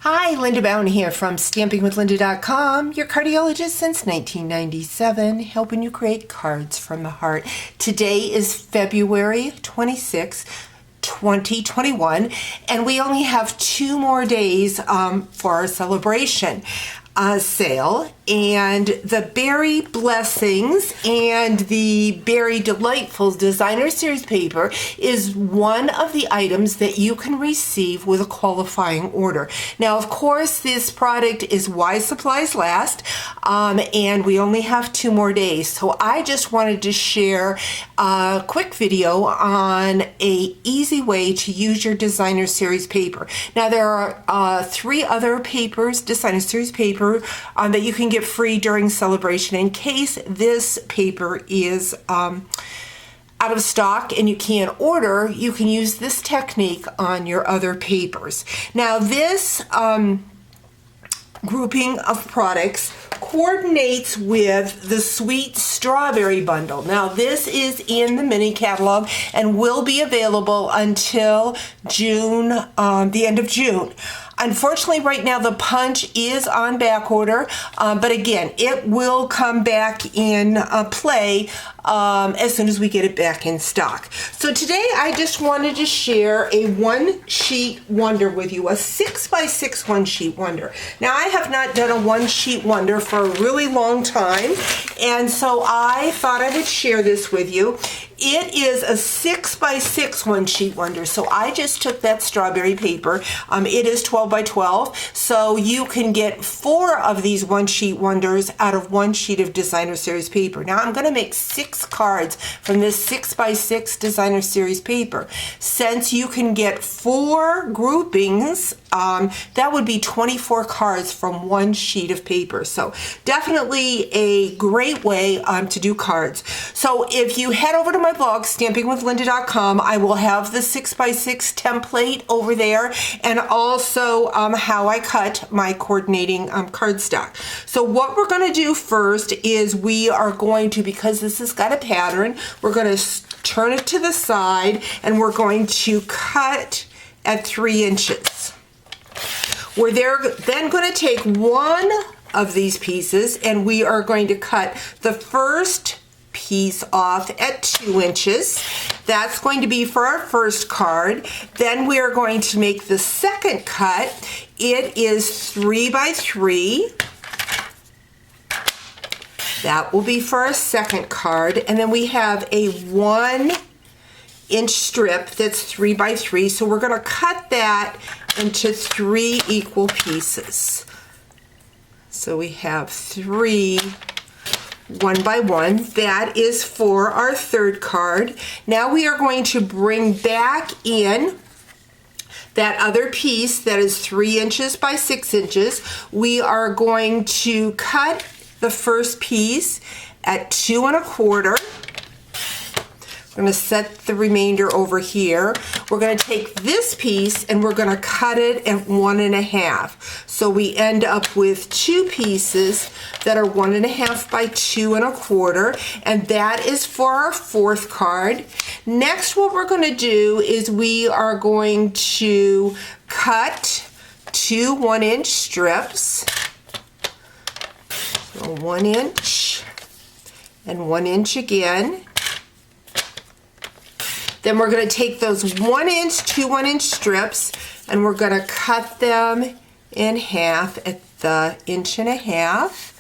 Hi, Linda Bowen here from stampingwithlinda.com, your cardiologist since 1997, helping you create cards from the heart. Today is February 26, 2021, and we only have 2 more days for our celebration sale. And the Berry Blessings and the Berry Delightful Designer Series paper is one of the items that you can receive with a qualifying order. Now, of course, this product is while supplies last, and we only have 2 more days. So I just wanted to share a quick video on a easy way to use your Designer Series paper. Now, there are 3 other papers, Designer Series paper, that you can get free during celebration in case this paper is out of stock and you can't order. You can use this technique on your other papers. Now, this grouping of products coordinates with the Sweet Strawberry Bundle. Now, this is in the mini catalog and will be available until June, the end of June. Unfortunately, right now the punch is on back order, but again, it will come back in play as soon as we get it back in stock. So today I just wanted to share a one-sheet wonder with you, a 6x6 one-sheet wonder. Now, I have not done a one-sheet wonder for a really long time, and so I thought I would share this with you. It is a 6x6 one-sheet wonder. So I just took that strawberry paper. It is 12 by 12. So you can get 4 of these one-sheet wonders out of 1 sheet of Designer Series paper. Now I'm going to make 6 cards from this 6x6 Designer Series paper. Since you can get 4 groupings, that would be 24 cards from 1 sheet of paper. So definitely a great way to do cards. So if you head over to my blog, stampingwithlinda.com, I will have the 6x6 template over there, and also how I cut my coordinating cardstock. So what we're going to do first is we are going to, because this has got a pattern, we're going to turn it to the side and we're going to cut at 3 inches. We're then going to take one of these pieces and we are going to cut the first piece off at 2 inches. That's going to be for our first card. Then we are going to make the second cut. It is 3 by 3. That will be for our second card. And then we have a 1-inch strip that's 3 by 3. So we're going to cut that into 3 equal pieces. So we have 3 1 by 1. That is for our third card. Now we are going to bring back in that other piece that is 3 inches by 6 inches. We are going to cut the first piece at 2 1/4. We're going to set the remainder over here. We're going to take this piece and we're going to cut it at 1 1/2. So we end up with 2 pieces that are 1 1/2 by 2 1/4, and that is for our fourth card. Next, what we're going to do is we are going to cut 2 1-inch strips. So 1 inch and 1 inch again. Then we're going to take those 1-inch, 2 1-inch strips, and we're going to cut them in half at the 1.5 inches.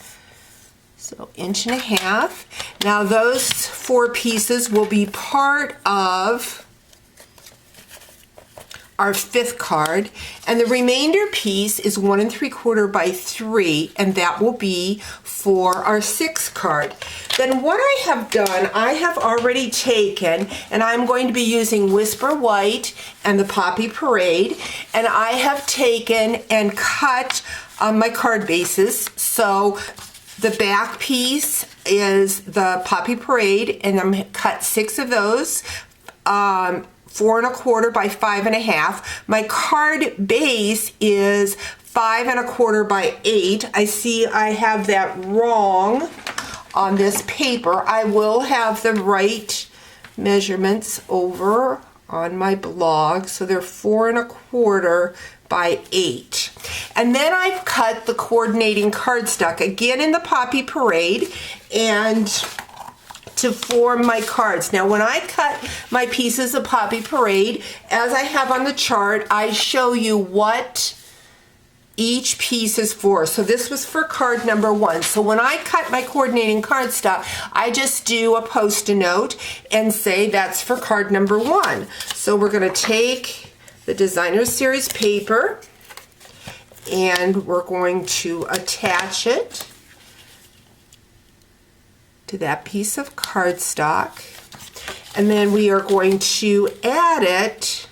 So 1.5 inches. Now those 4 pieces will be part of our 5th card, and the remainder piece is 1 3/4 by 3, and that will be for our 6th card. Then what I have done, I have already taken, and I'm going to be using Whisper White and the Poppy Parade, and I have taken and cut my card bases. So the back piece is the Poppy Parade, and I'm cut 6 of those. 4 1/4 by 5 1/2. My card base is 5 1/4 by 8. I see I have that wrong on this paper. I will have the right measurements over on my blog. So they're 4 1/4 by 8. And then I've cut the coordinating cardstock again in the Poppy Parade and to form my cards. Now when I cut my pieces of Poppy Parade, as I have on the chart, I show you what each piece is for. So this was for card number 1. So when I cut my coordinating cardstock, I just do a post-it note and say that's for card number 1. So we're going to take the Designer Series paper and we're going to attach it to that piece of cardstock, and then we are going to add it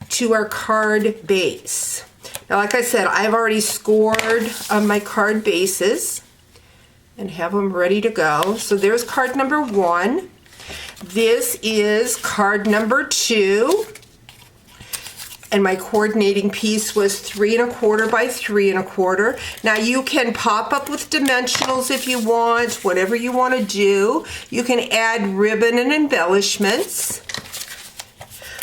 to our card base. Now, like I said, I've already scored my card bases and have them ready to go. So there's card number 1. This is card number 2. And my coordinating piece was 3 1/4 by 3 1/4. Now you can pop up with dimensionals if you want, whatever you want to do. You can add ribbon and embellishments.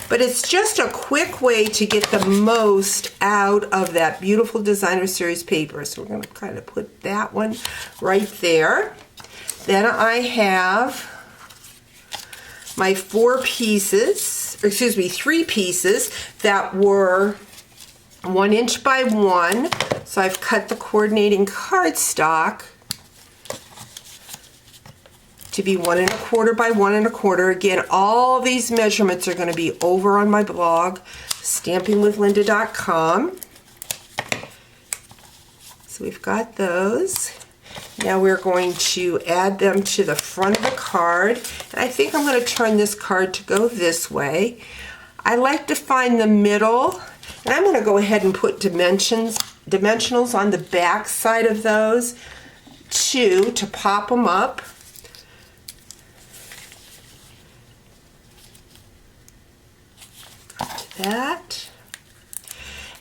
But it's just a quick way to get the most out of that beautiful Designer Series paper. So we're going to kind of put that one right there. Then I have my 3 pieces that were 1 inch by 1. So I've cut the coordinating cardstock to be 1 1/4 by 1 1/4. Again, all these measurements are going to be over on my blog, stampingwithlynda.com. So we've got those. Now we're going to add them to the front of the card. And I think I'm going to turn this card to go this way. I like to find the middle, and I'm going to go ahead and put dimensionals on the back side of those too to pop them up. That.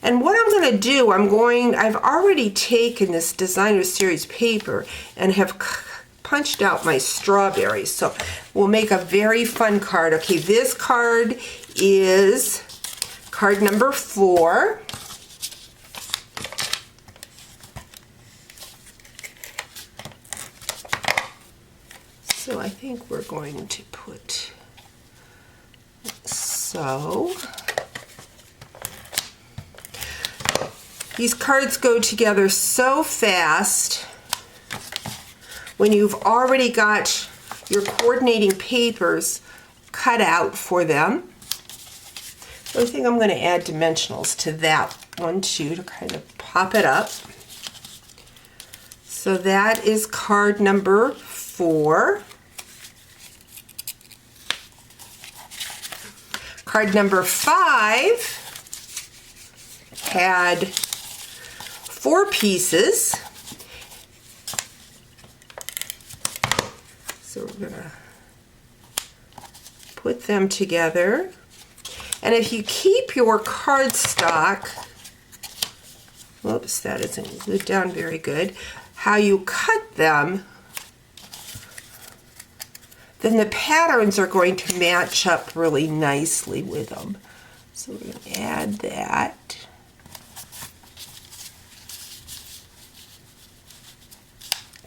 And what I'm going to do, I've already taken this Designer Series paper and have punched out my strawberries. So we'll make a very fun card. Okay, this card is card number 4. So I think we're going to put so. These cards go together so fast when you've already got your coordinating papers cut out for them. So I think I'm going to add dimensionals to that one too to kind of pop it up. So that is card number 4. Card number 5 had 4 pieces. So we're going to put them together. And if you keep your cardstock, whoops, that isn't glued down very good, how you cut them, then the patterns are going to match up really nicely with them. So we're going to add that.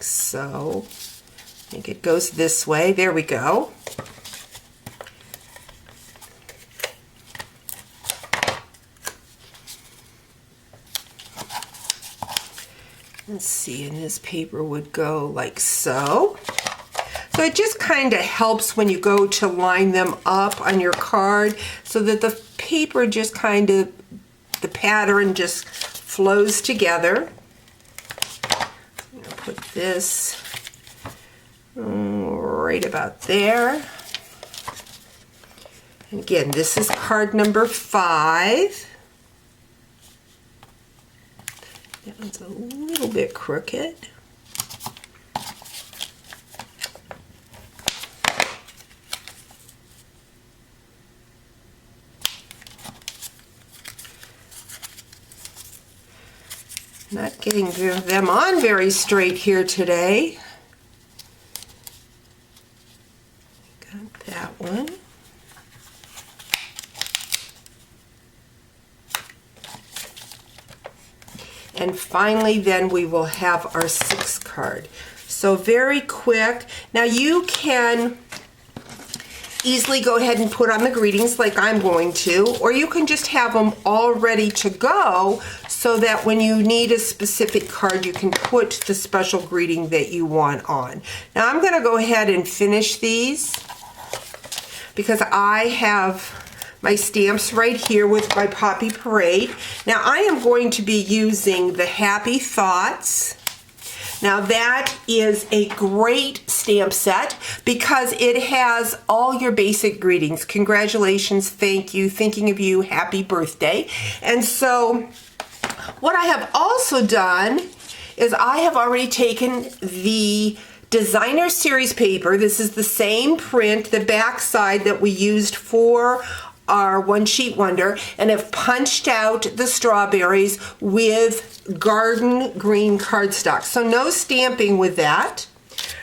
So I think it goes this way. There we go. Let's see, and this paper would go like so. So it just kind of helps when you go to line them up on your card so that the paper just kind of, the pattern just flows together. I'm going to put this right about there. And again, this is card number 5. That one's a little bit crooked. Not getting them on very straight here today. Got that one. And finally, then we will have our 6th card. So very quick. Now you can easily go ahead and put on the greetings like I'm going to, or you can just have them all ready to go so that when you need a specific card, you can put the special greeting that you want on. Now I'm going to go ahead and finish these because I have my stamps right here with my Poppy Parade. Now I am going to be using the Happy Thoughts. Now that is a great stamp set because it has all your basic greetings. Congratulations, thank you, thinking of you, happy birthday. And so what I have also done is I have already taken the designer series paper. This is the same print, the back side that we used for our One Sheet Wonder, and have punched out the strawberries with garden green cardstock. So no stamping with that.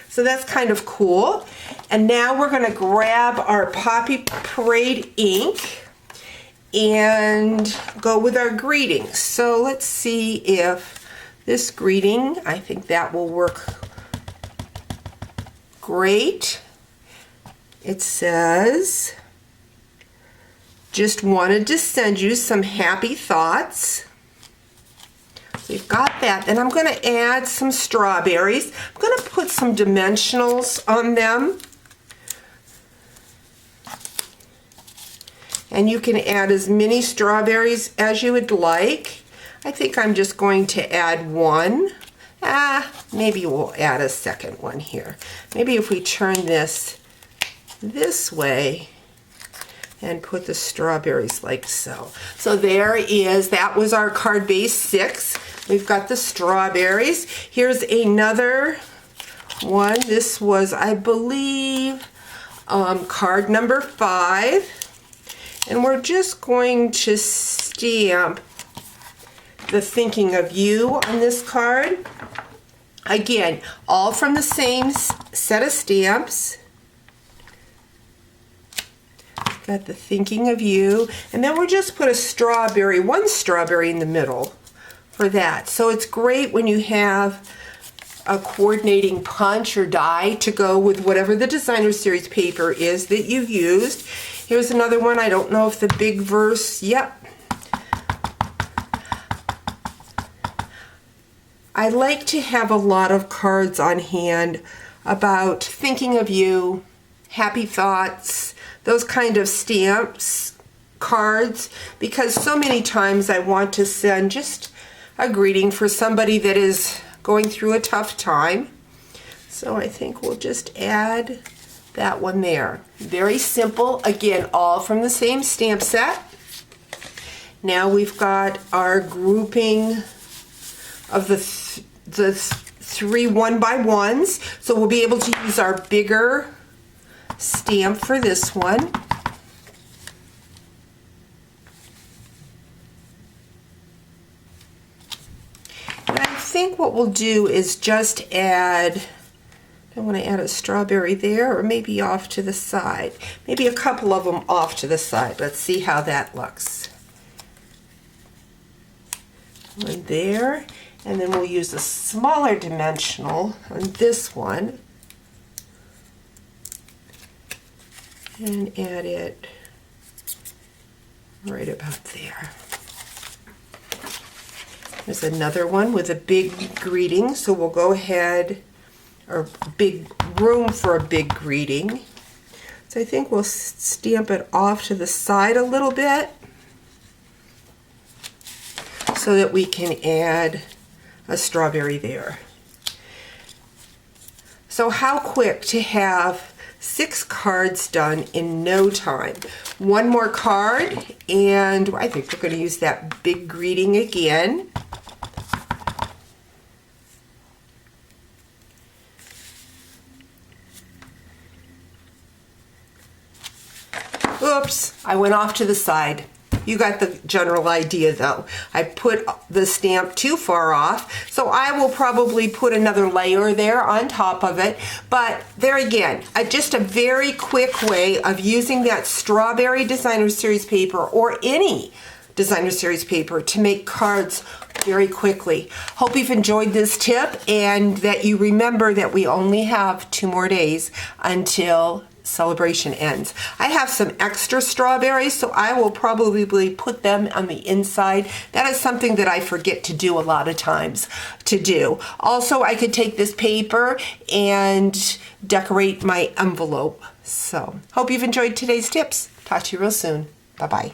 So that's kind of cool. And now we're going to grab our Poppy Parade ink and go with our greetings. So let's see if this greeting, I think that will work great. It says, just wanted to send you some happy thoughts. We've got that. And I'm going to add some strawberries. I'm going to put some dimensionals on them. And you can add as many strawberries as you would like. I think I'm just going to add one. Maybe we'll add a second one here. Maybe if we turn this way and put the strawberries like so. So there is, that was our card base 6. We've got the strawberries. Here's another one. This was, I believe, card number 5. And we're just going to stamp the thinking of you on this card. Again, all from the same set of stamps. Got the thinking of you, and then we'll just put a strawberry, one strawberry in the middle for that. So it's great when you have a coordinating punch or die to go with whatever the designer series paper is that you've used. Here's another one. I don't know if the big verse, yep. I like to have a lot of cards on hand about thinking of you, happy thoughts, those kind of stamps, cards, because so many times I want to send just a greeting for somebody that is going through a tough time. So I think we'll just add that one there. Very simple, again, all from the same stamp set. Now we've got our grouping of the 3 1x1s, so we'll be able to use our bigger stamp for this one. And I think what we'll do is just add, I want to add a strawberry there, or maybe off to the side. Maybe a couple of them off to the side. Let's see how that looks. One there, and then we'll use a smaller dimensional on this one. And add it right about there. There's another one with a big greeting, so we'll go ahead, or big room for a big greeting. So I think we'll stamp it off to the side a little bit so that we can add a strawberry there. So how quick to have 6 cards done in no time. One more card, and I think we're going to use that big greeting again. Oops, I went off to the side. You got the general idea though. I put the stamp too far off, so I will probably put another layer there on top of it. But there again, just a very quick way of using that strawberry designer series paper or any designer series paper to make cards very quickly. Hope you've enjoyed this tip and that you remember that we only have 2 more days until celebration ends. I have some extra strawberries, so I will probably put them on the inside. That is something that I forget to do a lot of times to do. Also, I could take this paper and decorate my envelope. So, hope you've enjoyed today's tips. Talk to you real soon. Bye-bye.